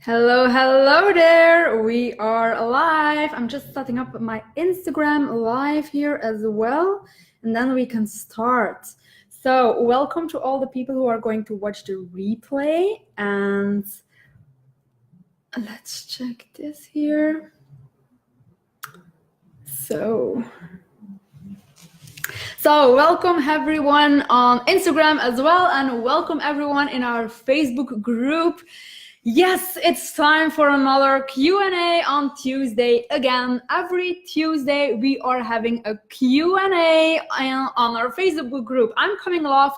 Hello, hello there. We are live. I'm just setting up my Instagram live here as well, and then we can start. So welcome to all the people who are going to watch the replay, and let's check this here. So welcome everyone on Instagram as well, and welcome everyone in our Facebook group. Yes, it's time for another Q&A on Tuesday again. Every Tuesday we are having a Q&A on our Facebook group. I'm coming live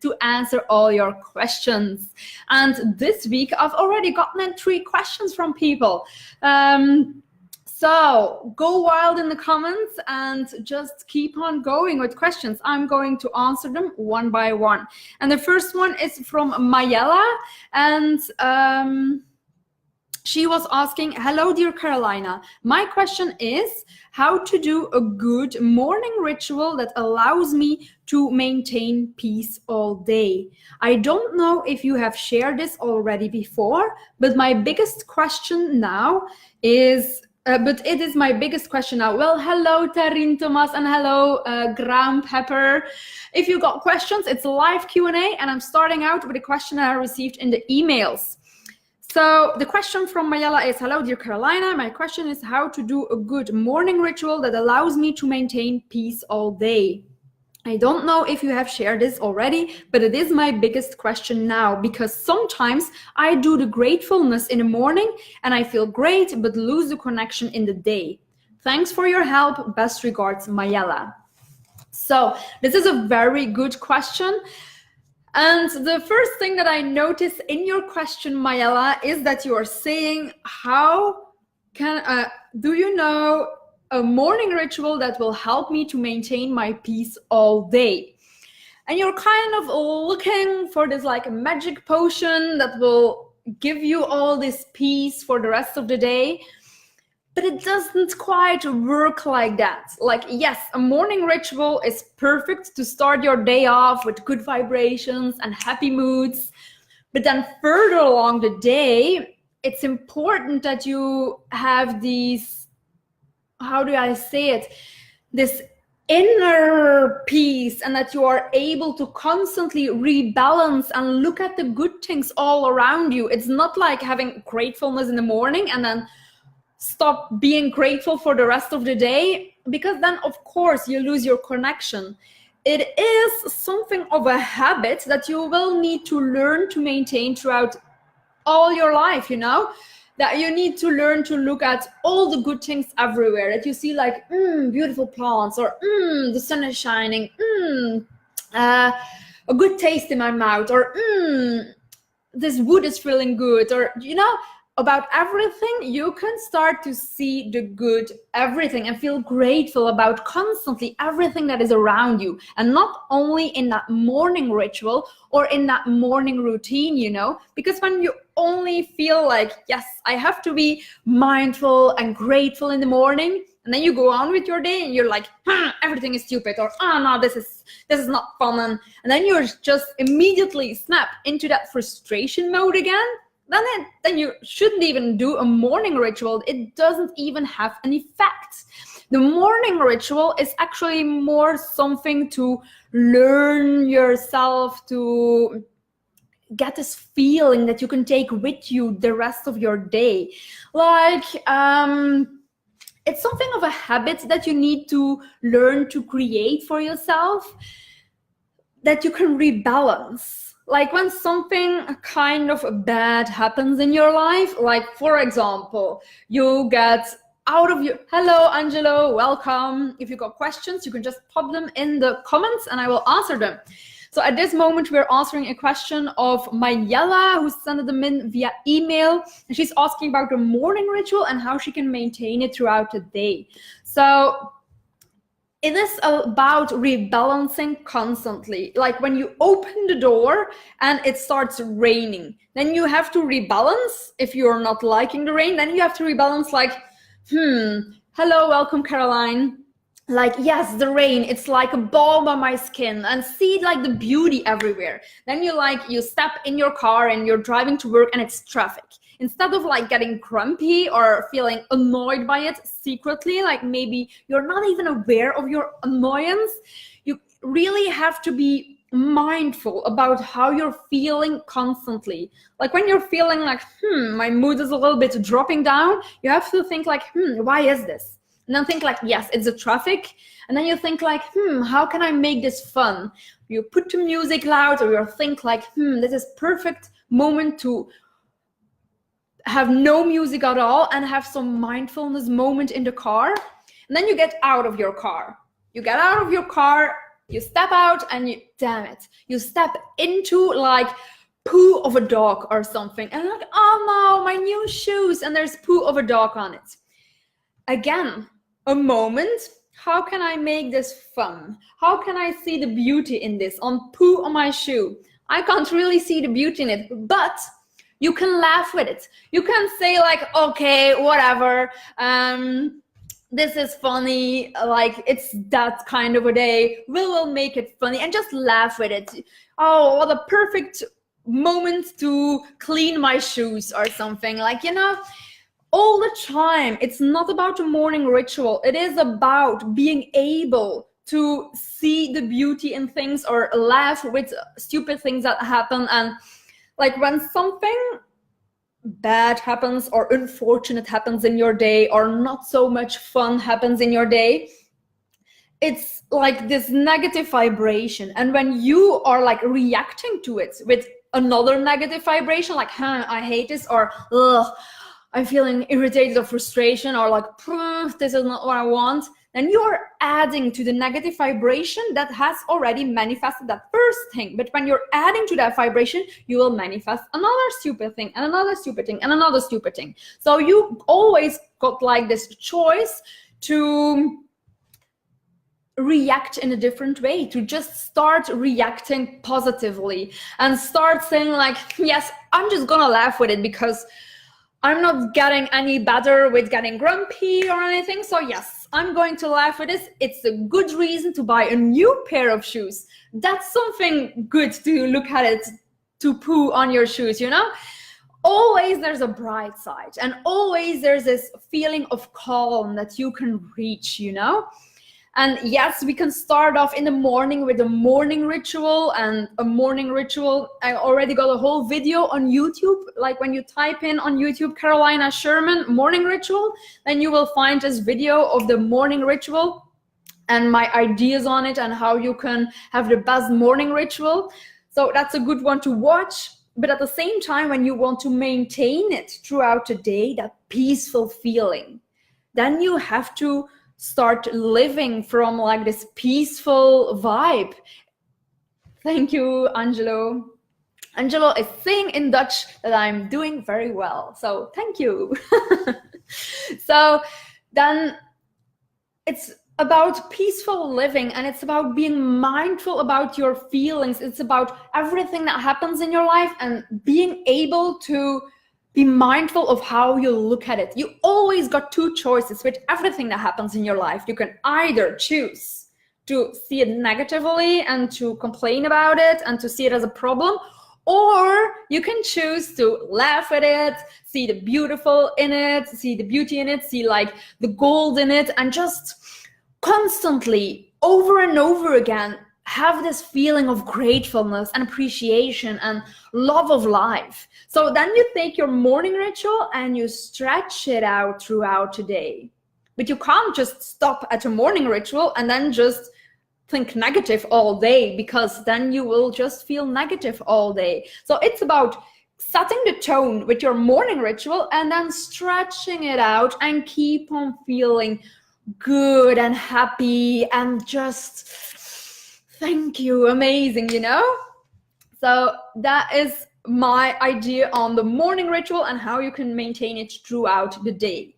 to answer all your questions. And this week I've already gotten 3 questions from people. So go wild in the comments and just keep on going with questions. I'm going to answer them one by one. And the first one is from Mayela, and she was asking, hello, dear Carolina. My question is how to do a good morning ritual that allows me to maintain peace all day. I don't know if you have shared this already before, but my biggest question now is... but it is my biggest question now. Well, hello, Tarin Thomas, and hello, Graham Pepper. If you got questions, it's a live Q&A, and I'm starting out with a question I received in the emails. So the question from Mayela is, hello, dear Carolina. My question is how to do a good morning ritual that allows me to maintain peace all day. I don't know if you have shared this already, but it is my biggest question now, because sometimes I do the gratefulness in the morning and I feel great, but lose the connection in the day. Thanks for your help. Best regards, Mayela. So this is a very good question. And the first thing that I notice in your question, Mayela, is that you are saying, how can, do you know a morning ritual that will help me to maintain my peace all day? And you're kind of looking for this like a magic potion that will give you all this peace for the rest of the day. But it doesn't quite work like that. Like, yes, a morning ritual is perfect to start your day off with good vibrations and happy moods. But then further along the day, it's important that you have these, how do I say it, this inner peace, and that you are able to constantly rebalance and look at the good things all around you. It's not like having gratefulness in the morning and then stop being grateful for the rest of the day, because then of course you lose your connection. It is something of a habit that you will need to learn to maintain throughout all your life, you know, that you need to learn to look at all the good things everywhere, that you see like, beautiful plants, or the sun is shining, a good taste in my mouth, or this wood is feeling good, or, you know, about everything. You can start to see the good everything and feel grateful about constantly everything that is around you, and not only in that morning ritual or in that morning routine, you know, because when you only feel like, yes, I have to be mindful and grateful in the morning, and then you go on with your day and you're like, everything is stupid, or no, this is not fun, and then you're just immediately snap into that frustration mode again, then you shouldn't even do a morning ritual. It doesn't even have an effect. The morning ritual is actually more something to learn yourself to get this feeling that you can take with you the rest of your day. Like, it's something of a habit that you need to learn to create for yourself, that you can rebalance. Like when something kind of bad happens in your life, like for example, you get out of your, hello Angelo, welcome. If you got questions, you can just pop them in the comments and I will answer them. So at this moment, we're answering a question of Mayela, who sent them in via email. And she's asking about the morning ritual and how she can maintain it throughout the day. So it is about rebalancing constantly. Like when you open the door and it starts raining, then you have to rebalance. If you're not liking the rain, then you have to rebalance like, hello, welcome, Caroline. like, yes, the rain, it's like a balm on my skin, and see like the beauty everywhere. Then you step in your car and you're driving to work and it's traffic. Instead of like getting grumpy or feeling annoyed by it secretly, like maybe you're not even aware of your annoyance, you really have to be mindful about how you're feeling constantly. Like when you're feeling like, my mood is a little bit dropping down, you have to think like, why is this? And then think like, yes, it's the traffic. And then you think like, how can I make this fun? You put the music loud, or you think like, this is perfect moment to have no music at all and have some mindfulness moment in the car. And then you get out of your car. You get out of your car, you step out, and damn it, you step into like poo of a dog or something. And like, oh no, my new shoes, and there's poo of a dog on it. Again, a moment. How can I make this fun? How can I see the beauty in this? On poo on my shoe, I can't really see the beauty in it, but you can laugh with it. You can say like, okay, whatever, this is funny, like it's that kind of a day, we'll make it funny, and just laugh with it. Oh, what a perfect moment to clean my shoes or something, like, all the time. It's not about a morning ritual. It is about being able to see the beauty in things or laugh with stupid things that happen. And like when something bad happens or unfortunate happens in your day, or not so much fun happens in your day, it's like this negative vibration. And when you are like reacting to it with another negative vibration, like, I hate this, or ugh, I'm feeling irritated or frustration, or like, this is not what I want, then you are adding to the negative vibration that has already manifested that first thing. But when you're adding to that vibration, you will manifest another stupid thing, and another stupid thing, and another stupid thing. So you always got like this choice to react in a different way, to just start reacting positively and start saying like, yes, I'm just gonna laugh with it because I'm not getting any better with getting grumpy or anything. So yes, I'm going to laugh with this. It's a good reason to buy a new pair of shoes. That's something good to look at it, to poo on your shoes, Always there's a bright side, and always there's this feeling of calm that you can reach, And yes, we can start off in the morning with a morning ritual. And a morning ritual, I already got a whole video on YouTube. Like when you type in on YouTube, Carolina Sherman morning ritual, then you will find this video of the morning ritual and my ideas on it and how you can have the best morning ritual. So that's a good one to watch. But at the same time, when you want to maintain it throughout the day, that peaceful feeling, then you have to start living from like this peaceful vibe. Thank you, Angelo. Angelo is saying in Dutch that I'm doing very well. So thank you. So then it's about peaceful living, and it's about being mindful about your feelings. It's about everything that happens in your life and being able to be mindful of how you look at it. You always got two choices with everything that happens in your life. You can either choose to see it negatively and to complain about it and to see it as a problem, or you can choose to laugh at it, see the beautiful in it, see the beauty in it, see like the gold in it, and just constantly over and over again have this feeling of gratefulness and appreciation and love of life. So then you take your morning ritual and you stretch it out throughout the day. But you can't just stop at a morning ritual and then just think negative all day, because then you will just feel negative all day. So it's about setting the tone with your morning ritual and then stretching it out and keep on feeling good and happy and just thank you, amazing, So that is my idea on the morning ritual and how you can maintain it throughout the day.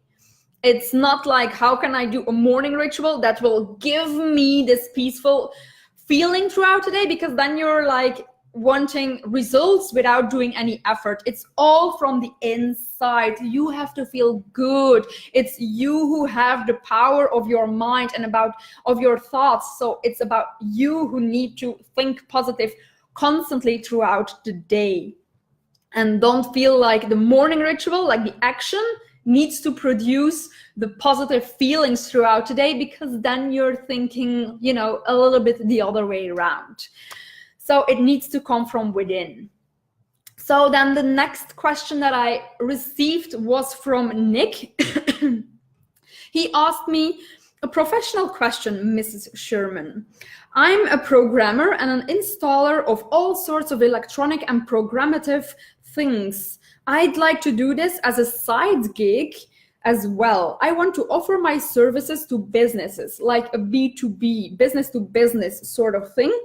It's not like, how can I do a morning ritual that will give me this peaceful feeling throughout the day? Because then you're like wanting results without doing any effort. It's all from the inside. You have to feel good. It's you who have the power of your mind and of your thoughts. So it's about you who need to think positive constantly throughout the day. And don't feel like the morning ritual, like the action, needs to produce the positive feelings throughout the day, because then you're thinking, you know, a little bit the other way around. So it needs to come from within. So then the next question that I received was from Nick. He asked me a professional question, Mrs. Sherman. I'm a programmer and an installer of all sorts of electronic and programmative things. I'd like to do this as a side gig as well. I want to offer my services to businesses, like a B2B, business to business sort of thing.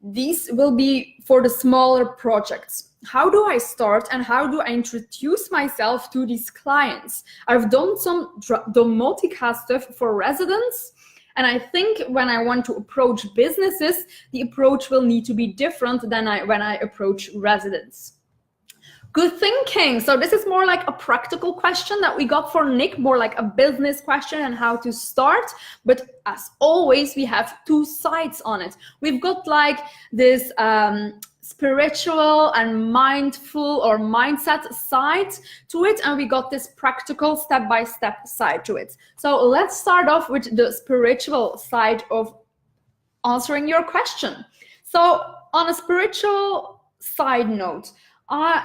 These will be for the smaller projects. How do I start and how do I introduce myself to these clients? I've done some domotica stuff for residents, and I think when I want to approach businesses, the approach will need to be different than when I approach residents. Good thinking. So this is more like a practical question that we got for Nick, more like a business question and how to start. But as always, we have two sides on it. We've got like this spiritual and mindful or mindset side to it, and we got this practical step-by-step side to it. So let's start off with the spiritual side of answering your question. So on a spiritual side note,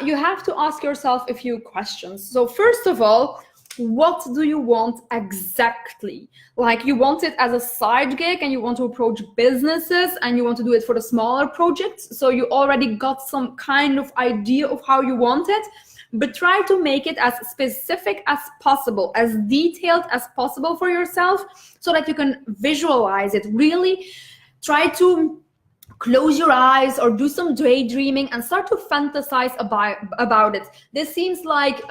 you have to ask yourself a few questions. So first of all, what do you want exactly? Like, you want it as a side gig and you want to approach businesses and you want to do it for the smaller projects. So you already got some kind of idea of how you want it, but try to make it as specific as possible, as detailed as possible for yourself, so that you can visualize it. Really try to close your eyes or do some daydreaming and start to fantasize about it. This seems like,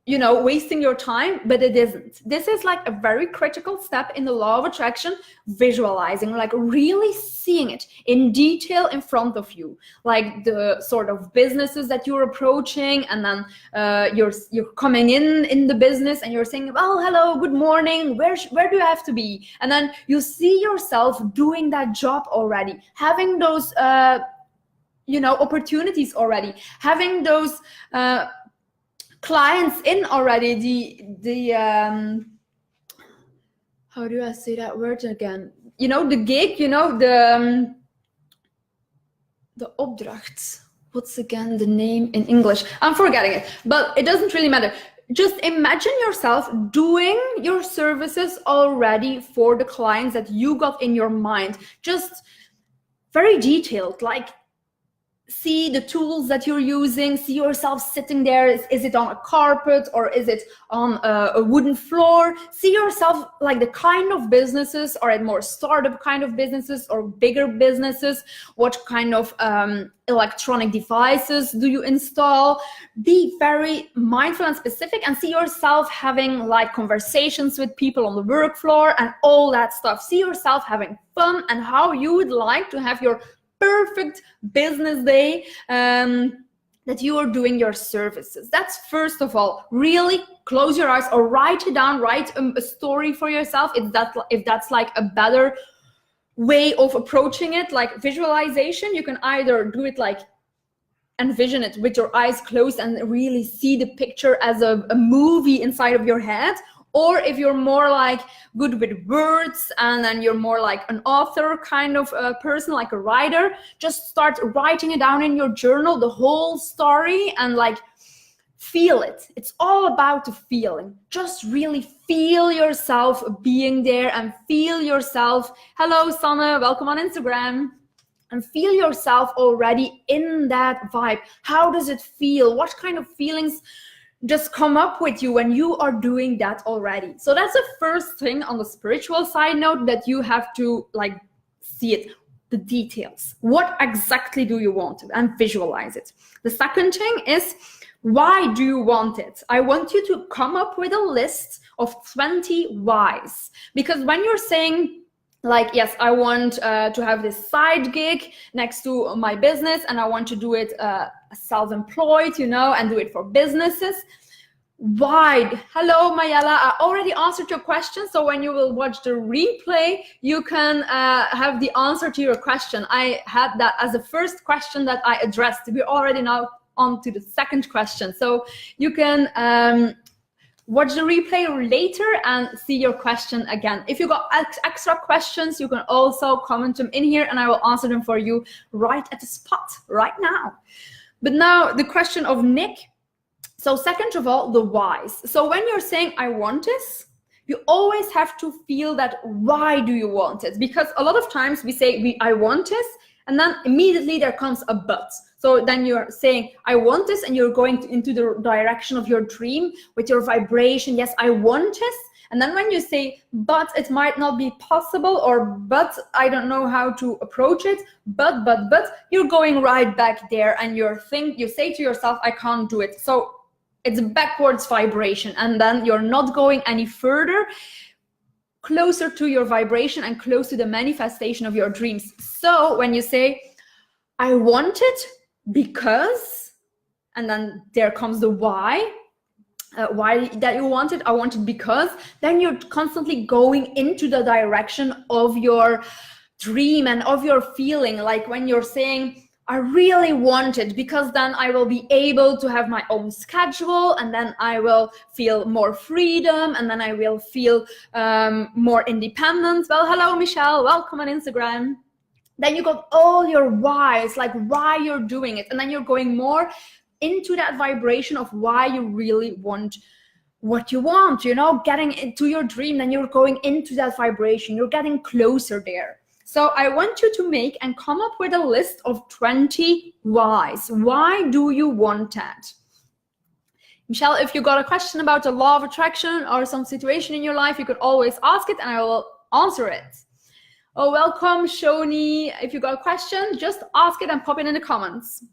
you know, wasting your time, but it isn't. This is like a very critical step in the law of attraction, visualizing, like really seeing it in detail in front of you, like the sort of businesses that you're approaching, and then you're coming in the business and you're saying, well, hello, good morning, where do I have to be? And then you see yourself doing that job already, having those you know, opportunities already, having those clients in already, the how do I say that word again? You know, the gig, you know, the opdracht. What's again the name in English? I'm forgetting it, but it doesn't really matter. Just imagine yourself doing your services already for the clients that you got in your mind. Just very detailed, like, see the tools that you're using, see yourself sitting there. Is it on a carpet or is it on a wooden floor? See yourself like the kind of businesses, are it more startup kind of businesses or bigger businesses? What kind of electronic devices do you install? Be very mindful and specific, and see yourself having like conversations with people on the work floor and all that stuff. See yourself having fun and how you would like to have your perfect business day that you are doing your services. That's first of all. Really close your eyes or write it down, write a story for yourself if that's like a better way of approaching it. Like visualization, you can either do it like envision it with your eyes closed and really see the picture as a movie inside of your head. Or if you're more like good with words and then you're more like an author kind of person, like a writer, just start writing it down in your journal, the whole story, and like feel it. It's all about the feeling. Just really feel yourself being there and feel yourself. Hello, Sanne, welcome on Instagram. And feel yourself already in that vibe. How does it feel? What kind of feelings just come up with you when you are doing that already? So that's the first thing on the spiritual side note, that you have to like see it, the details. What exactly do you want, and visualize it. The second thing is, why do you want it? I want you to come up with a list of 20 whys, because when you're saying Like, yes, I want to have this side gig next to my business, and I want to do it self-employed, and do it for businesses. Why? Hello, Mayela. I already answered your question, so when you will watch the replay, you can have the answer to your question. I had that as the first question that I addressed. We're already now on to the second question, so you can watch the replay later and see your question again. If you got extra questions, you can also comment them in here, and I will answer them for you right at the spot, right now. But now the question of Nick. So second of all, the whys. So when you're saying, I want this, you always have to feel that, why do you want it? Because a lot of times we say, I want this, and then immediately there comes a but. So then you're saying, I want this, and you're going into the direction of your dream with your vibration. Yes, I want this. And then when you say, but it might not be possible, or but I don't know how to approach it, but, you're going right back there, and you say to yourself, I can't do it. So it's a backwards vibration, and then you're not going any further, closer to your vibration and close to the manifestation of your dreams. So when you say, I want it because, and then there comes the why that you want it. I want it because, then you're constantly going into the direction of your dream and of your feeling. Like when you're saying, I really want it because then I will be able to have my own schedule, and then I will feel more freedom, and then I will feel more independent. Well, hello, Michelle. Welcome on Instagram. Then you got all your whys, like why you're doing it. And then you're going more into that vibration of why you really want what you want, getting into your dream. Then you're going into that vibration. You're getting closer there. So I want you to make and come up with a list of 20 whys. Why do you want that? Michelle, if you got a question about the law of attraction or some situation in your life, you could always ask it and I will answer it. Oh, welcome, Shoni. If you got a question, just ask it and pop it in the comments.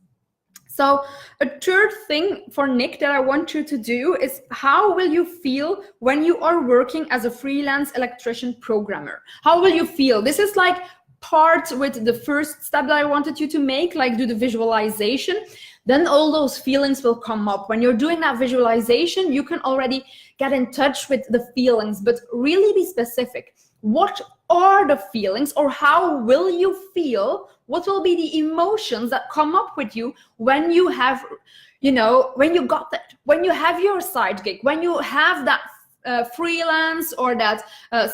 So a third thing for Nick that I want you to do is, how will you feel when you are working as a freelance electrician programmer? How will you feel? This is like part with the first step that I wanted you to make, like do the visualization. Then all those feelings will come up. When you're doing that visualization, you can already get in touch with the feelings, but really be specific. What are the feelings, or how will you feel? What will be the emotions that come up with you when you have, when you got that, when you have your side gig, when you have that freelance or that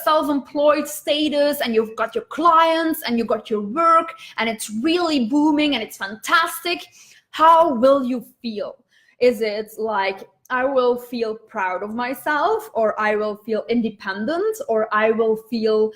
self-employed status, and you've got your clients and you got your work and it's really booming and it's fantastic? How will you feel? Is it like, I will feel proud of myself, or I will feel independent, or I will feel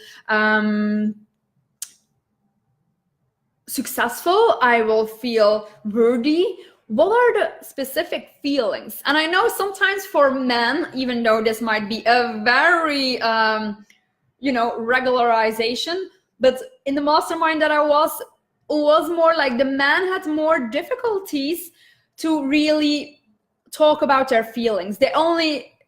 successful, I will feel worthy? What are the specific feelings? And I know sometimes for men, even though this might be a very regularization, but in the mastermind that I was more like the man had more difficulties to really talk about their feelings.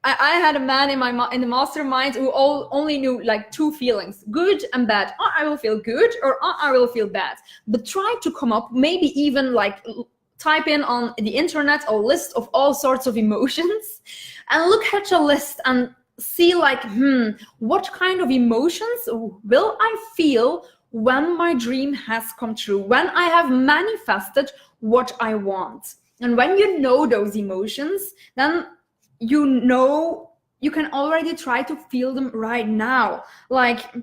I had a man in the mastermind who only knew like two feelings, good and bad. Oh, I will feel good, or oh, I will feel bad. But try to come up, maybe even like type in on the internet a list of all sorts of emotions, and look at your list and see like, what kind of emotions will I feel when my dream has come true, when I have manifested what I want? And when you know those emotions, then you can already try to feel them right now. Like,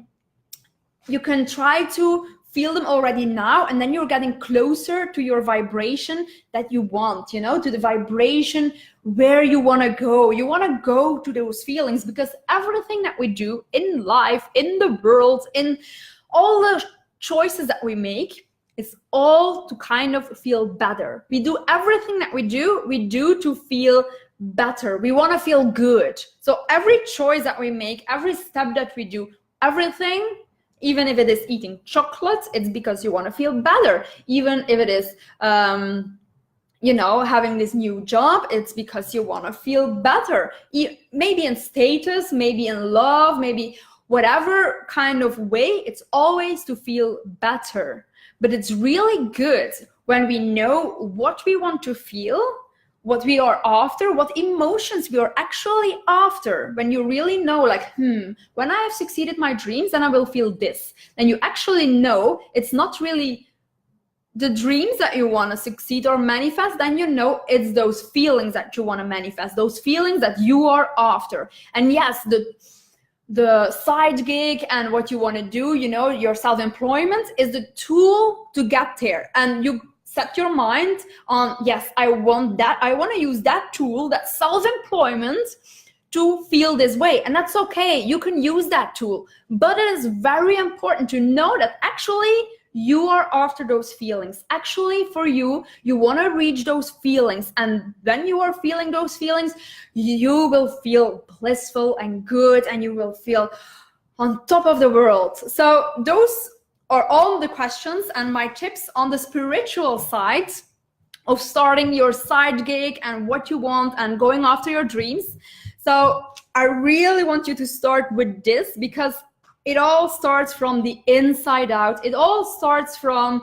you can try to feel them already now, and then you're getting closer to your vibration that you want, to the vibration where you want to go. You want to go to those feelings, because everything that we do in life, in the world, in all the choices that we make, it's all to kind of feel better. We do everything that we do to feel better. We want to feel good. So every choice that we make, every step that we do, everything, even if it is eating chocolate, it's because you want to feel better. Even if it is, having this new job, it's because you want to feel better. Maybe in status, maybe in love, maybe whatever kind of way, it's always to feel better. But it's really good when we know what we want to feel, what we are after, what emotions we are actually after. When you really know, like, when I have succeeded my dreams, then I will feel this. And you actually know it's not really the dreams that you want to succeed or manifest, then you know it's those feelings that you want to manifest, those feelings that you are after. And yes, the side gig and what you want to do, you know, your self-employment is the tool to get there. And you set your mind on, yes, I want that. I want to use that tool, that self-employment, to feel this way. And that's okay. You can use that tool. But it is very important to know that actually you are after those feelings. Actually, for you, you want to reach those feelings. And when you are feeling those feelings, you will feel blissful and good, and you will feel on top of the world. So those are all the questions and my tips on the spiritual side of starting your side gig and what you want and going after your dreams. So I really want you to start with this, because it all starts from the inside out. It all starts from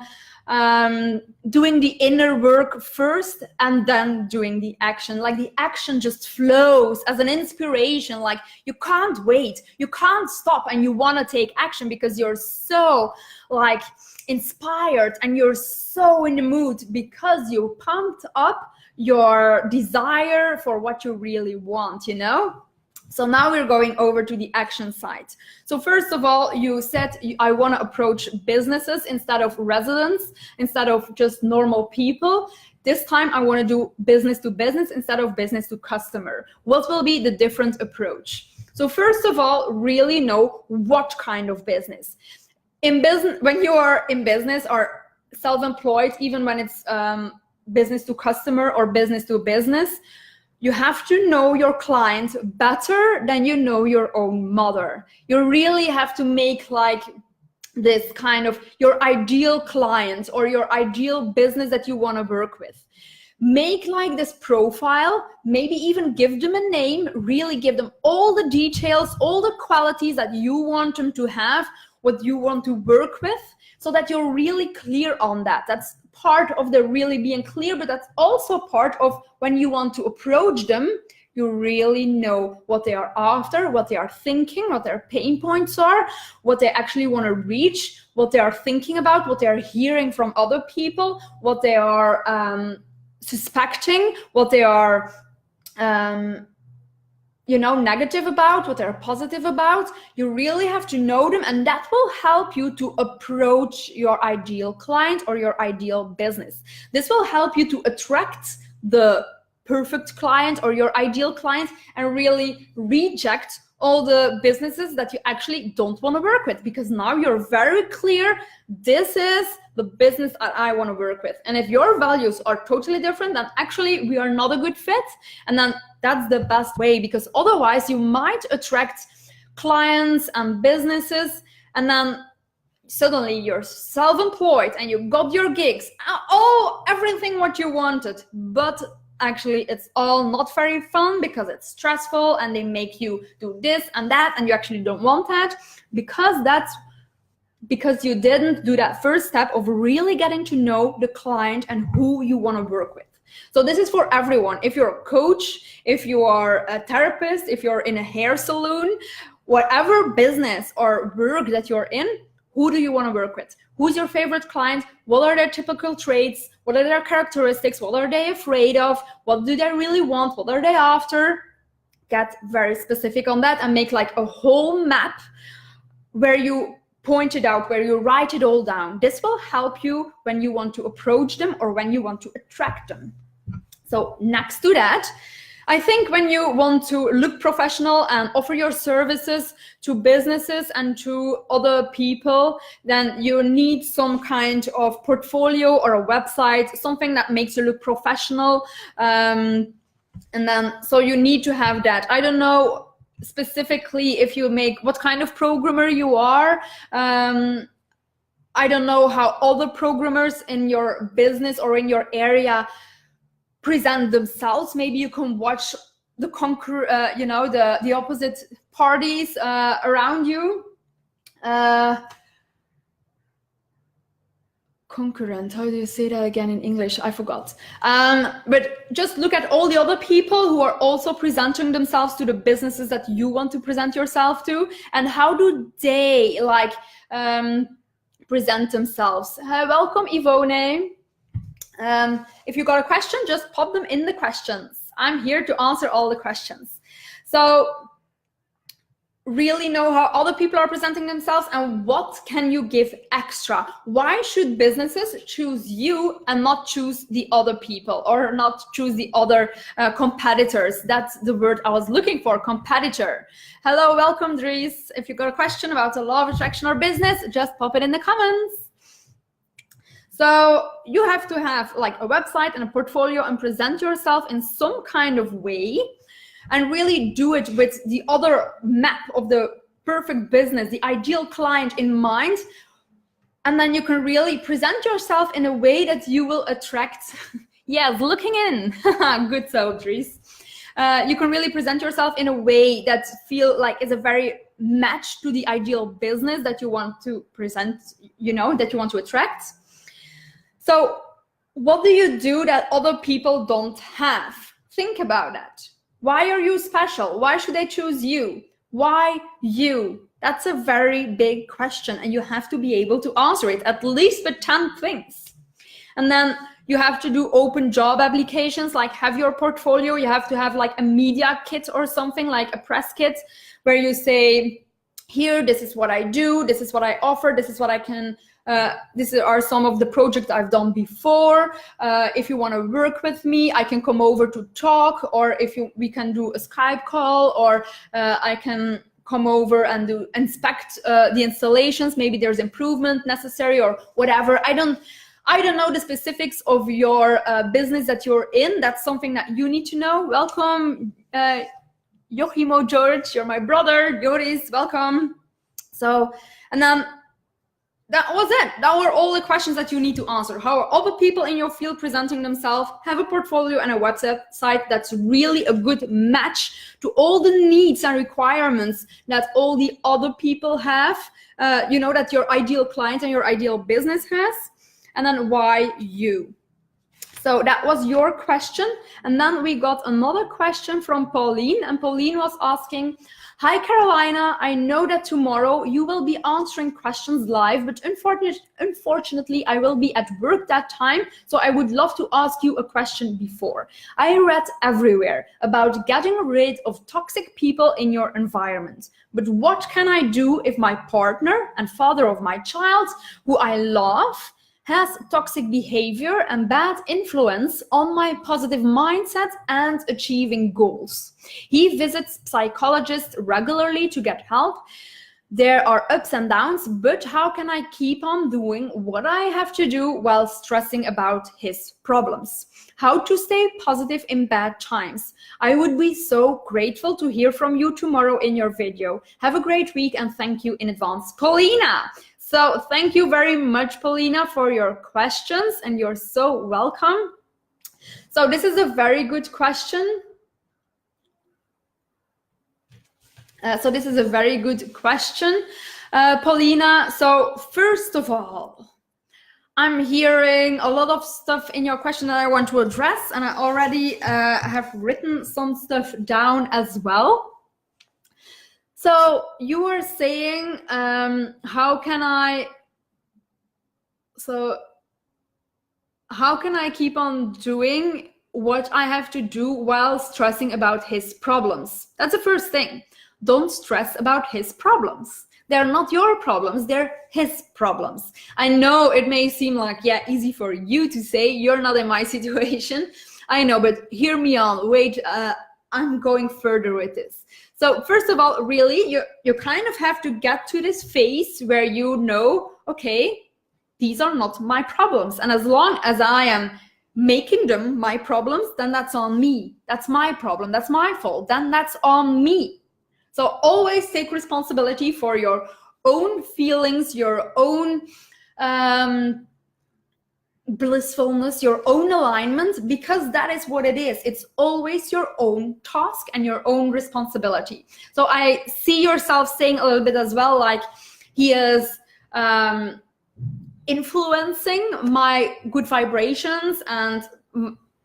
doing the inner work first and then doing the action. Like the action just flows as an inspiration. Like you can't wait, you can't stop, and you want to take action because you're so like inspired and you're so in the mood, because you pumped up your desire for what you really want, you know? So now we're going over to the action side. So first of all, you said, I want to approach businesses instead of residents, instead of just normal people. This time I want to do business to business instead of business to customer. What will be the different approach? So first of all, really know what kind of business. In business, when you are in business or self-employed, even when it's business to customer or business to business, you have to know your client better than you know your own mother. You really have to make like this kind of your ideal client or your ideal business that you want to work with. Make like this profile, maybe even give them a name, really give them all the details, all the qualities that you want them to have, what you want to work with, so that you're really clear on that. That's part of the really being clear, but that's also part of when you want to approach them, you really know what they are after, what they are thinking, what their pain points are, what they actually want to reach, what they are thinking about, what they are hearing from other people, what they are suspecting, what they are negative about, what they're positive about. You really have to know them, and that will help you to approach your ideal client or your ideal business. This will help you to attract the perfect client or your ideal client and really reject all the businesses that you actually don't want to work with, because now you're very clear, this is the business that I want to work with. And if your values are totally different, then actually we are not a good fit. And then that's the best way, because otherwise you might attract clients and businesses, and then suddenly you're self-employed and you got your gigs, everything what you wanted, but actually it's all not very fun because it's stressful and they make you do this and that, and you actually don't want that, because you didn't do that first step of really getting to know the client and who you want to work with. So this is for everyone. If you're a coach, if you are a therapist, if you're in a hair salon, whatever business or work that you're in, who do you want to work with? Who's your favorite client? What are their typical traits? What are their characteristics? What are they afraid of? What do they really want? What are they after? Get very specific on that and make like a whole map where you point it out, where you write it all down. This will help you when you want to approach them or when you want to attract them. So next to that, I think when you want to look professional and offer your services to businesses and to other people, then you need some kind of portfolio or a website, something that makes you look professional. And then, so you need to have that. I don't know specifically if you make, what kind of programmer you are. I don't know how other programmers in your business or in your area present themselves. Maybe you can watch the conquer, the opposite parties around you. Concurrent, how do you say that again in English? I forgot. But just look at all the other people who are also presenting themselves to the businesses that you want to present yourself to, and how do they present themselves. Welcome, Ivone. If you got a question, just pop them in the questions. I'm here to answer all the questions. So really know how other people are presenting themselves and what can you give extra. Why should businesses choose you and not choose the other people, or not choose the other competitors? That's the word I was looking for, competitor. Hello, welcome, Dries. If you got a question about the law of attraction or business, just pop it in the comments. So you have to have like a website and a portfolio and present yourself in some kind of way, and really do it with the other map of the perfect business, the ideal client in mind. And then you can really present yourself in a way that you will attract, yes, looking in, good so, Dries. You can really present yourself in a way that feel like is a very match to the ideal business that you want to present, that you want to attract. So what do you do that other people don't have? Think about that. Why are you special? Why should they choose you? Why you? That's a very big question, and you have to be able to answer it, at least with 10 things. And then you have to do open job applications, like have your portfolio. You have to have like a media kit or something, like a press kit, where you say, here, this is what I do, this is what I offer, this is what I can, these are some of the projects I've done before. If you want to work with me, I can come over to talk, or we can do a Skype call, or I can come over and inspect the installations. Maybe there's improvement necessary or whatever. I don't know the specifics of your business that you're in. That's something that you need to know. Welcome, Joachimo George, you're my brother. Joris, welcome. So, and then that was it. That were all the questions that you need to answer. How are other people in your field presenting themselves? Have a portfolio and a website that's really a good match to all the needs and requirements that all the other people have, that your ideal client and your ideal business has. And then why you? So that was your question. And then we got another question from Pauline, and Pauline was asking, hi, Carolina, I know that tomorrow you will be answering questions live, but unfortunately, I will be at work that time, so I would love to ask you a question before. I read everywhere about getting rid of toxic people in your environment, but what can I do if my partner and father of my child, who I love, has toxic behavior and bad influence on my positive mindset and achieving goals? He visits psychologists regularly to get help. There are ups and downs, but how can I keep on doing what I have to do while stressing about his problems? How to stay positive in bad times? I would be so grateful to hear from you tomorrow in your video. Have a great week and thank you in advance, Paulina. So thank you very much, Paulina, for your questions, and you're so welcome. So this is a very good question. Paulina. So first of all, I'm hearing a lot of stuff in your question that I want to address, and I already have written some stuff down as well. So you were saying, how can I keep on doing what I have to do while stressing about his problems? That's the first thing. Don't stress about his problems. They're not your problems, they're his problems. I know it may seem like, yeah, easy for you to say, you're not in my situation. I know, but hear me on. Wait, I'm going further with this. So first of all, really, you kind of have to get to this phase where you know, okay, these are not my problems. And as long as I am making them my problems, then that's on me. That's my problem. That's my fault. Then that's on me. So always take responsibility for your own feelings, your own blissfulness, your own alignment, because that is what it is. It's always your own task and your own responsibility. So I see yourself saying a little bit as well, like, he is influencing my good vibrations and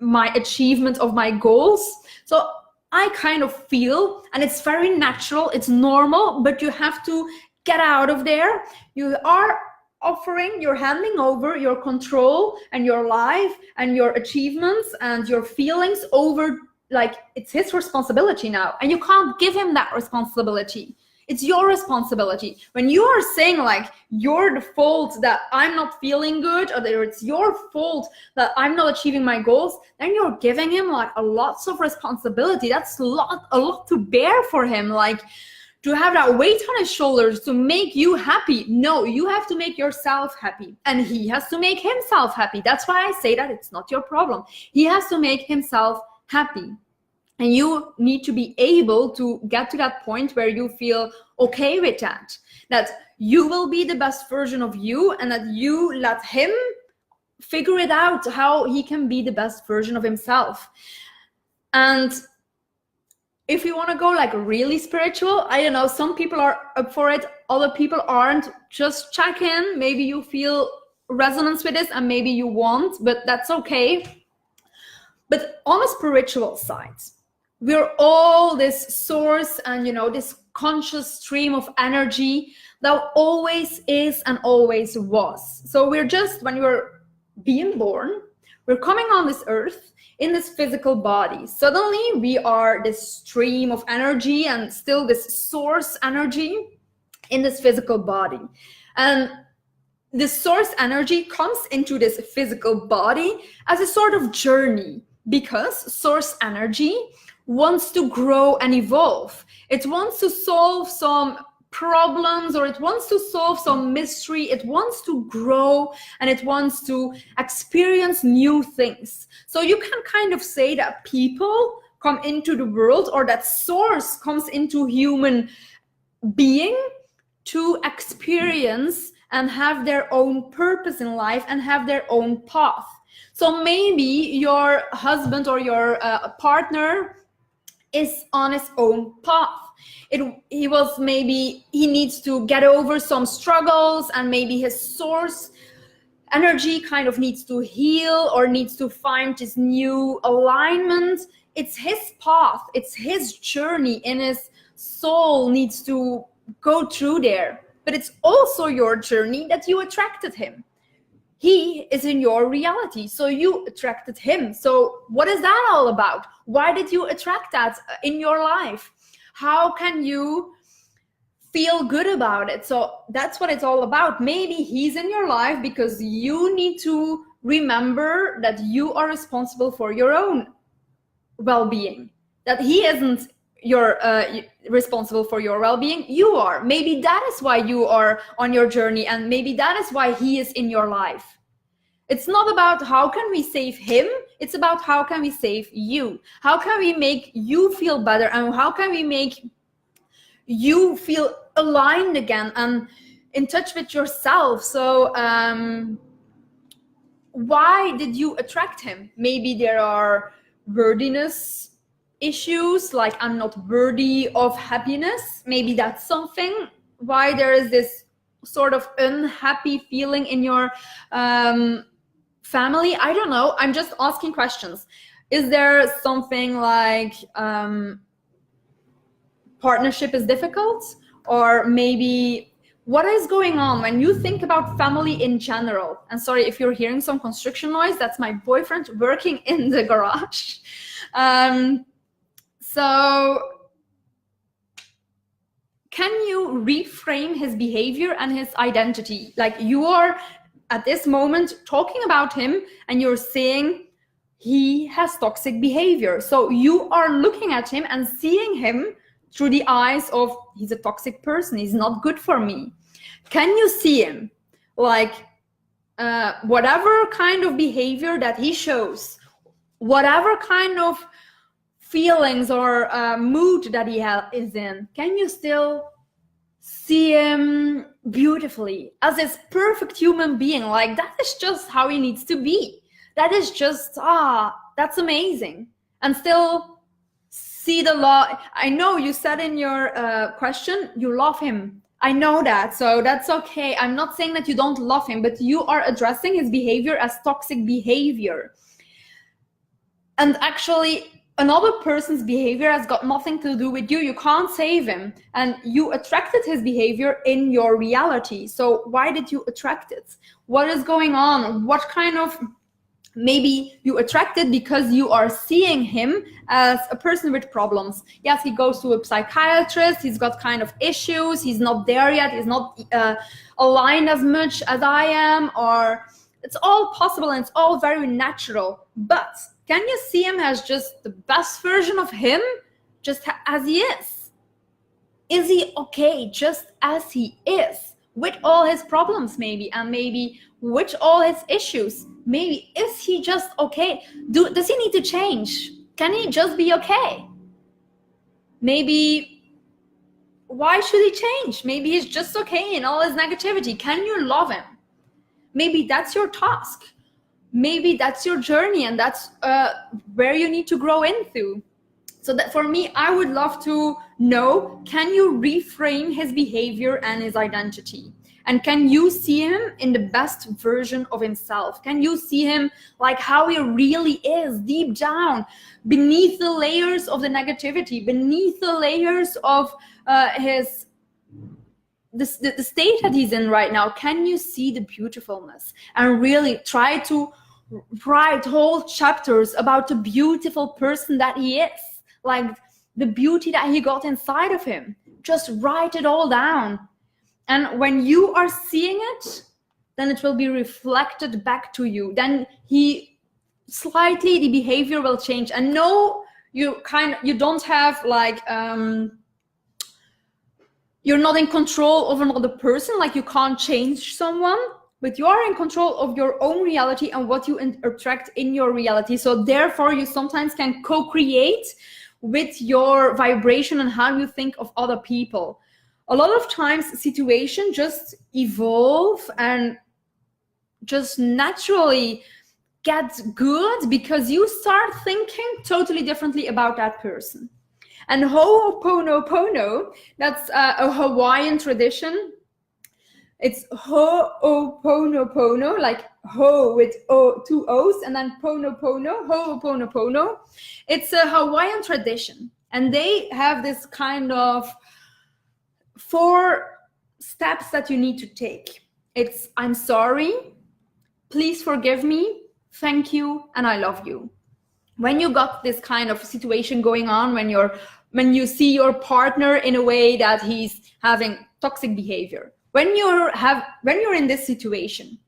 my achievement of my goals. So I kind of feel, and it's very natural, it's normal, but you have to get out of there. You are offering, you're handing over your control and your life and your achievements and your feelings over, like, it's his responsibility now, and you can't give him that responsibility. It's your responsibility. When you are saying, like, you're the fault that I'm not feeling good, or that it's your fault that I'm not achieving my goals, then you're giving him, like, a lot of responsibility. That's a lot to bear for him, like, to have that weight on his shoulders to make you happy. No, you have to make yourself happy, and he has to make himself happy. That's why I say that it's not your problem. He has to make himself happy. And you need to be able to get to that point where you feel okay with that you will be the best version of you, and that you let him figure it out how he can be the best version of himself. And if you want to go, like, really spiritual, I don't know, some people are up for it, other people aren't. Just check in. Maybe you feel resonance with this and maybe you won't, but that's okay. But on a spiritual side, we're all this source and, you know, this conscious stream of energy that always is and always was. So we're just, when you're being born, we're coming on this earth in this physical body. Suddenly we are this stream of energy and still this source energy in this physical body. And this source energy comes into this physical body as a sort of journey, because source energy wants to grow and evolve. It wants to solve some problems, or it wants to solve some mystery. It wants to grow and it wants to experience new things. So you can kind of say that people come into the world, or that source comes into human being to experience and have their own purpose in life and have their own path. So maybe your husband or your partner is on his own path. Maybe he needs to get over some struggles, and maybe his source energy kind of needs to heal or needs to find this new alignment. It's his path, it's his journey, and his soul needs to go through there. But it's also your journey that you attracted him. He is in your reality, so you attracted him. So what is that all about? Why did you attract that in your life? How can you feel good about it? So that's what it's all about. Maybe he's in your life because you need to remember that you are responsible for your own well-being, that he isn't responsible for your well-being. You are. Maybe that is why you are on your journey, and maybe that is why he is in your life. It's not about how can we save him, it's about how can we save you. How can we make you feel better, and how can we make you feel aligned again and in touch with yourself. So why did you attract him? Maybe there are worthiness issues, like I'm not worthy of happiness. Maybe that's something why there is this sort of unhappy feeling in your family. I don't know, I'm just asking questions. Is there something like partnership is difficult? Or maybe what is going on when you think about family in general? And sorry if you're hearing some construction noise, that's my boyfriend working in the garage. So can you reframe his behavior and his identity? Like, you are at this moment talking about him and you're saying he has toxic behavior. So you are looking at him and seeing him through the eyes of, he's a toxic person, he's not good for me. Can you see him? Like, whatever kind of behavior that he shows, whatever kind of feelings or mood that he is in, can you still see him beautifully as this perfect human being. Like, that is just how he needs to be. That is just, that's amazing. And still see the love. I know you said in your question, you love him. I know that, so that's okay. I'm not saying that you don't love him, but you are addressing his behavior as toxic behavior. And actually, another person's behavior has got nothing to do with you. You can't save him. And you attracted his behavior in your reality. So why did you attract it? What is going on? What kind of... Maybe you attracted because you are seeing him as a person with problems. Yes, he goes to a psychiatrist, he's got kind of issues, he's not there yet, he's not aligned as much as I am, or it's all possible and it's all very natural. But can you see him as just the best version of him, just as he is? Is he okay just as he is, with all his problems maybe, and maybe with all his issues? Maybe, is he just okay? Does he need to change? Can he just be okay? Maybe, why should he change? Maybe he's just okay in all his negativity. Can you love him? Maybe that's your task. Maybe that's your journey, and that's where you need to grow into. So that for me, I would love to know, can you reframe his behavior and his identity? And can you see him in the best version of himself? Can you see him like how he really is, deep down, beneath the layers of the negativity, beneath the layers of the state that he's in right now? Can you see the beautifulness? And really try to write whole chapters about the beautiful person that he is, like the beauty that he got inside of him. Just write it all down. And when you are seeing it, then it will be reflected back to you. Then the behavior will change. And no, you don't have like, you're not in control of another person, like you can't change someone, but you are in control of your own reality and what you attract in your reality. So therefore, you sometimes can co-create with your vibration and how you think of other people. A lot of times situations just evolve and just naturally get good because you start thinking totally differently about that person. And Ho'oponopono, that's a Hawaiian tradition. It's Ho'oponopono, like ho with two O's, and then ponopono, Ho'oponopono. It's a Hawaiian tradition. And they have this kind of 4 steps that you need to take. It's I'm sorry, please forgive me, thank you, and I love you. When you got this kind of situation going on, when you see your partner in a way that he's having toxic behavior, when you're in this situation,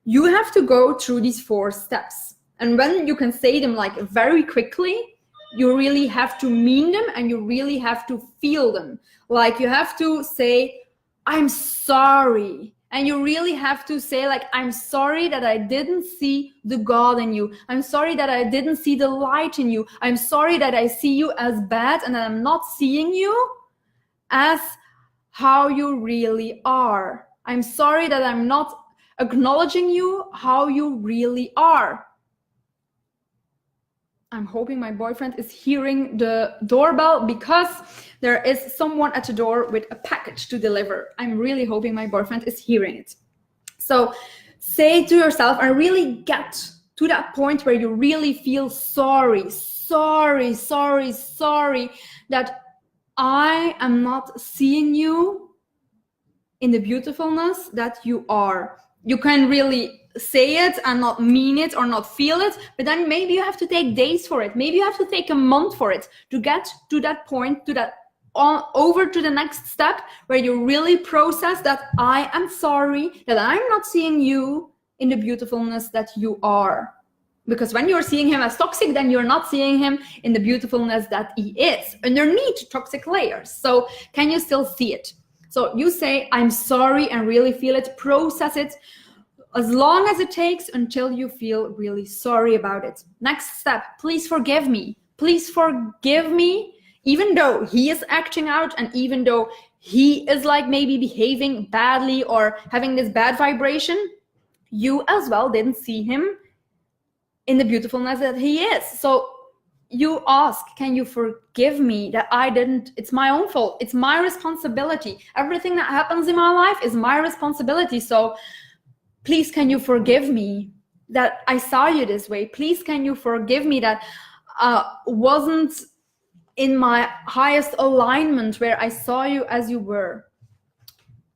you have to go through these 4 steps. And when you can say them like very quickly, you really have to mean them and you really have to feel them. Like you have to say, I'm sorry. And you really have to say like, I'm sorry that I didn't see the God in you. I'm sorry that I didn't see the light in you. I'm sorry that I see you as bad and that I'm not seeing you as how you really are. I'm sorry that I'm not acknowledging you how you really are. I'm hoping my boyfriend is hearing the doorbell because there is someone at the door with a package to deliver. I'm really hoping my boyfriend is hearing it. So say to yourself and really get to that point where you really feel sorry that I am not seeing you in the beautifulness that you are. You can really say it and not mean it or not feel it, but then maybe you have to take days for it. Maybe you have to take a month for it to get to that point, over to the next step where you really process that I am sorry that I'm not seeing you in the beautifulness that you are. Because when you're seeing him as toxic, then you're not seeing him in the beautifulness that he is underneath toxic layers. So can you still see it? So you say, I'm sorry, and really feel it, process it, as long as it takes until you feel really sorry about it. Next step, please forgive me. Please forgive me, even though he is acting out, and even though he is like maybe behaving badly or having this bad vibration, you as well didn't see him in the beautifulness that he is. So you ask, can you forgive me that I didn't, it's my own fault, it's my responsibility. Everything that happens in my life is my responsibility. So please, can you forgive me that I saw you this way? Please, can you forgive me that wasn't in my highest alignment where I saw you as you were?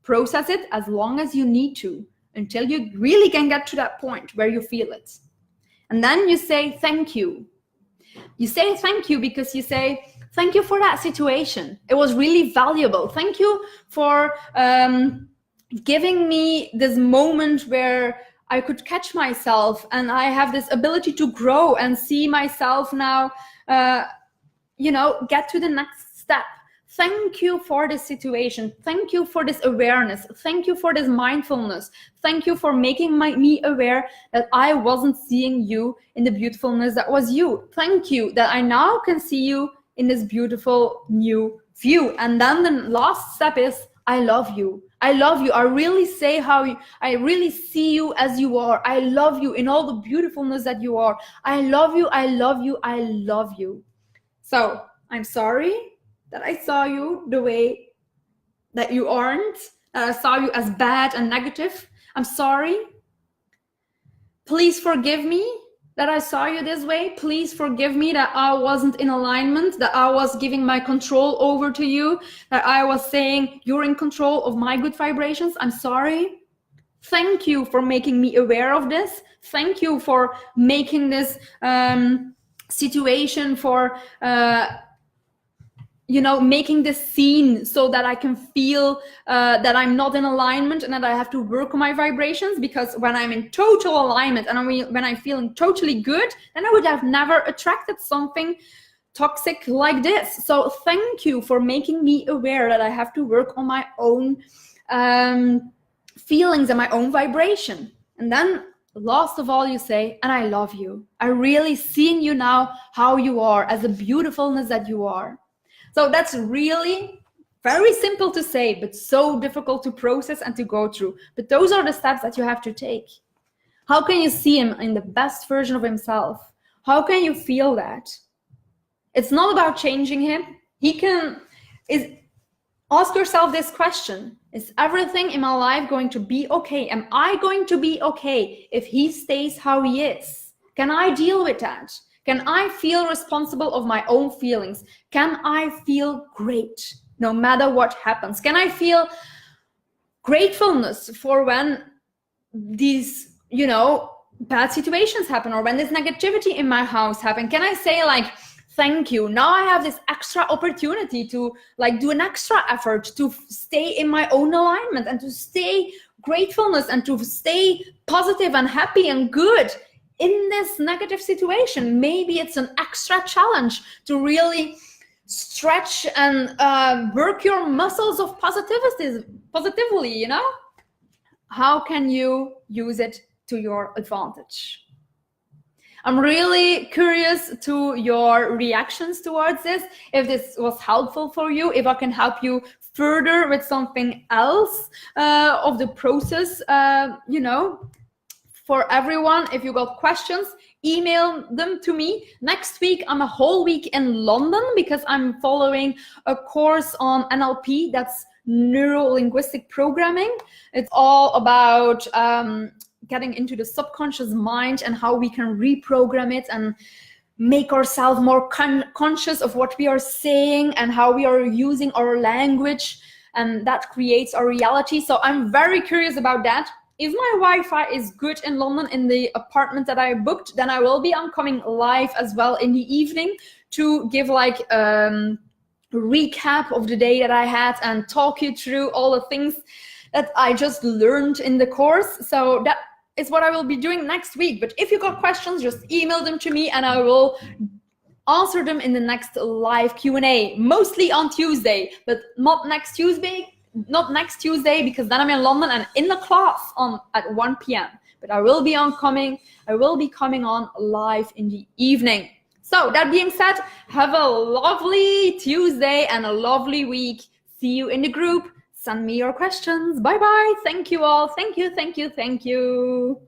Process it as long as you need to, until you really can get to that point where you feel it. And then you say thank you. You say thank you because you say, thank you for that situation. It was really valuable. Thank you for giving me this moment where I could catch myself and I have this ability to grow and see myself now, get to the next step. Thank you for this situation. Thank you for this awareness. Thank you for this mindfulness. Thank you for making me aware that I wasn't seeing you in the beautifulness that was you. Thank you that I now can see you in this beautiful new view. And then the last step is, I love you. I love you. I really say I really see you as you are. I love you in all the beautifulness that you are. I love you. I love you. I love you. So I'm sorry that I saw you the way that you aren't, that I saw you as bad and negative. I'm sorry. Please forgive me that I saw you this way. Please forgive me that I wasn't in alignment, that I was giving my control over to you, that I was saying you're in control of my good vibrations. I'm sorry. Thank you for making me aware of this. Thank you for making this situation, for making this scene so that I can feel that I'm not in alignment and that I have to work on my vibrations. Because when I'm in total alignment and when I'm feeling totally good, then I would have never attracted something toxic like this. So thank you for making me aware that I have to work on my own feelings and my own vibration. And then last of all, you say, and I love you. I really seeing you now how you are, as the beautifulness that you are. So that's really very simple to say, but so difficult to process and to go through. But those are the steps that you have to take. How can you see him in the best version of himself? How can you feel that? It's not about changing him. Ask yourself this question. Is everything in my life going to be okay? Am I going to be okay if he stays how he is? Can I deal with that? Can I feel responsible of my own feelings? Can I feel great no matter what happens? Can I feel gratefulness for when these, bad situations happen, or when this negativity in my house happen? Can I say thank you. Now I have this extra opportunity to do an extra effort to stay in my own alignment and to stay gratefulness and to stay positive and happy and good in this negative situation. Maybe it's an extra challenge to really stretch and work your muscles of positively, How can you use it to your advantage? I'm really curious to your reactions towards this, if this was helpful for you, if I can help you further with something else of the process, For everyone, if you got questions, email them to me. Next week, I'm a whole week in London because I'm following a course on NLP, that's neuro-linguistic programming. It's all about getting into the subconscious mind and how we can reprogram it and make ourselves more conscious of what we are saying and how we are using our language, and that creates our reality. So I'm very curious about that. If my Wi-Fi is good in London in the apartment that I booked, then I will be coming live as well in the evening to give recap of the day that I had and talk you through all the things that I just learned in the course. So that is what I will be doing next week. But if you got questions, just email them to me and I will answer them in the next live Q&A, mostly on Tuesday, but not next Tuesday because then I'm in London and in the class at 1 p.m. But I will be coming on live in the evening. So that being said, have a lovely Tuesday and a lovely week. See you in the group. Send me your questions. Bye bye. Thank you all. Thank you, thank you, thank you.